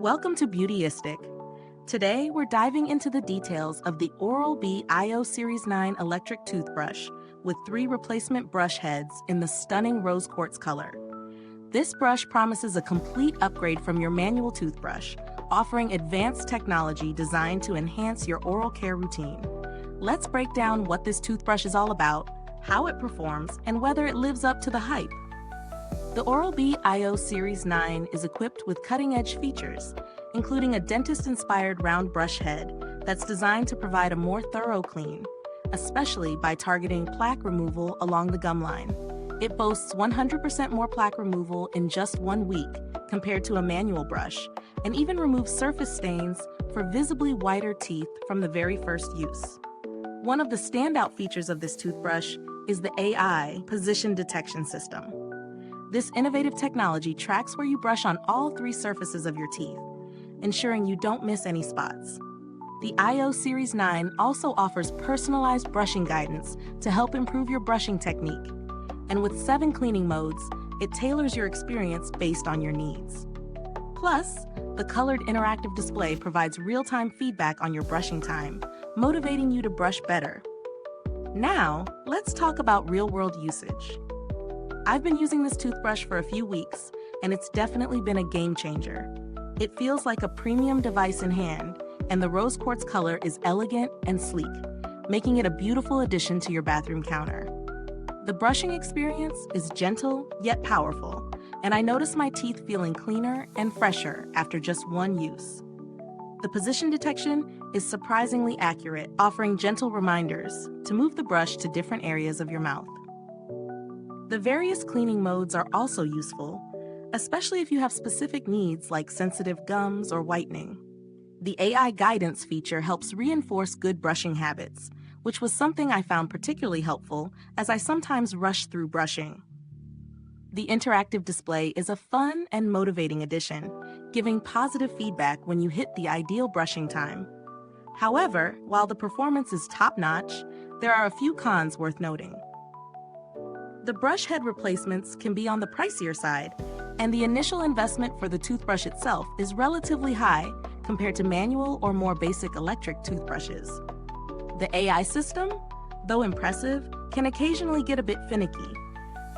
Welcome to Beautyistic. Today, we're diving into the details of the Oral-B IO Series 9 electric toothbrush with 3 replacement brush heads in the stunning Rose Quartz color. This brush promises a complete upgrade from your manual toothbrush, offering advanced technology designed to enhance your oral care routine. Let's break down what this toothbrush is all about, how it performs, and whether it lives up to the hype. The Oral-B IO Series 9 is equipped with cutting-edge features, including a dentist-inspired round brush head that's designed to provide a more thorough clean, especially by targeting plaque removal along the gum line. It boasts 100% more plaque removal in just 1 week compared to a manual brush, and even removes surface stains for visibly whiter teeth from the very first use. One of the standout features of this toothbrush is the AI position detection system. This innovative technology tracks where you brush on all 3 surfaces of your teeth, ensuring you don't miss any spots. The IO Series 9 also offers personalized brushing guidance to help improve your brushing technique. And with 7 cleaning modes, it tailors your experience based on your needs. Plus, the colored interactive display provides real-time feedback on your brushing time, motivating you to brush better. Now, let's talk about real-world usage. I've been using this toothbrush for a few weeks, and it's definitely been a game changer. It feels like a premium device in hand, and the rose quartz color is elegant and sleek, making it a beautiful addition to your bathroom counter. The brushing experience is gentle yet powerful, and I notice my teeth feeling cleaner and fresher after just 1 use. The position detection is surprisingly accurate, offering gentle reminders to move the brush to different areas of your mouth. The various cleaning modes are also useful, especially if you have specific needs like sensitive gums or whitening. The AI guidance feature helps reinforce good brushing habits, which was something I found particularly helpful as I sometimes rush through brushing. The interactive display is a fun and motivating addition, giving positive feedback when you hit the ideal brushing time. However, while the performance is top-notch, there are a few cons worth noting. The brush head replacements can be on the pricier side, and the initial investment for the toothbrush itself is relatively high compared to manual or more basic electric toothbrushes. The AI system, though impressive, can occasionally get a bit finicky,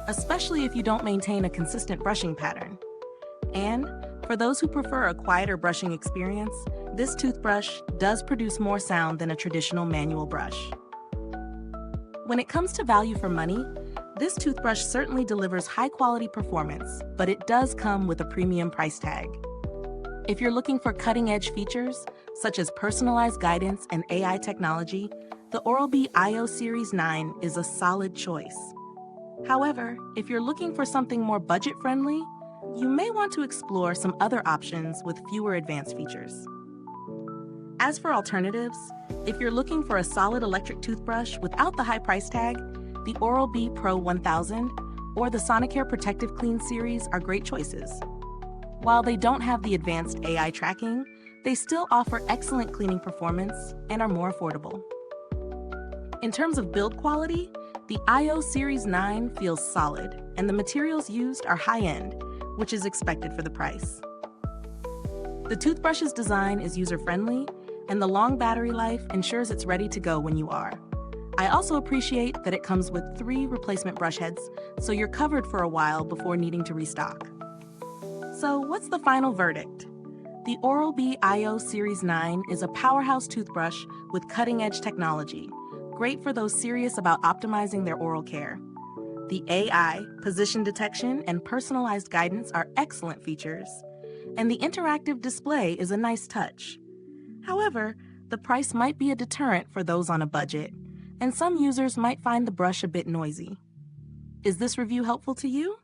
especially if you don't maintain a consistent brushing pattern. And for those who prefer a quieter brushing experience, this toothbrush does produce more sound than a traditional manual brush. When it comes to value for money, this toothbrush certainly delivers high-quality performance, but it does come with a premium price tag. If you're looking for cutting-edge features, such as personalized guidance and AI technology, the Oral-B IO Series 9 is a solid choice. However, if you're looking for something more budget-friendly, you may want to explore some other options with fewer advanced features. As for alternatives, if you're looking for a solid electric toothbrush without the high price tag, the Oral-B Pro 1000 or the Sonicare Protective Clean series are great choices. While they don't have the advanced AI tracking, they still offer excellent cleaning performance and are more affordable. In terms of build quality, the IO Series 9 feels solid, and the materials used are high-end, which is expected for the price. The toothbrush's design is user-friendly, and the long battery life ensures it's ready to go when you are. I also appreciate that it comes with 3 replacement brush heads, so you're covered for a while before needing to restock. So what's the final verdict? The Oral-B IO Series 9 is a powerhouse toothbrush with cutting-edge technology, great for those serious about optimizing their oral care. The AI, position detection, and personalized guidance are excellent features, and the interactive display is a nice touch. However, the price might be a deterrent for those on a budget, and some users might find the brush a bit noisy. Is this review helpful to you?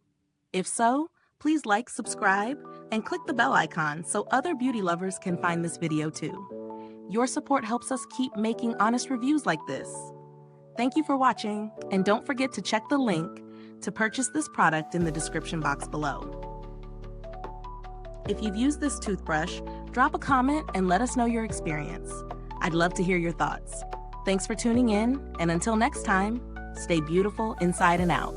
If so, please like, subscribe, and click the bell icon so other beauty lovers can find this video too. Your support helps us keep making honest reviews like this. Thank you for watching, and don't forget to check the link to purchase this product in the description box below. If you've used this toothbrush, drop a comment and let us know your experience. I'd love to hear your thoughts. Thanks for tuning in, and until next time, stay beautiful inside and out.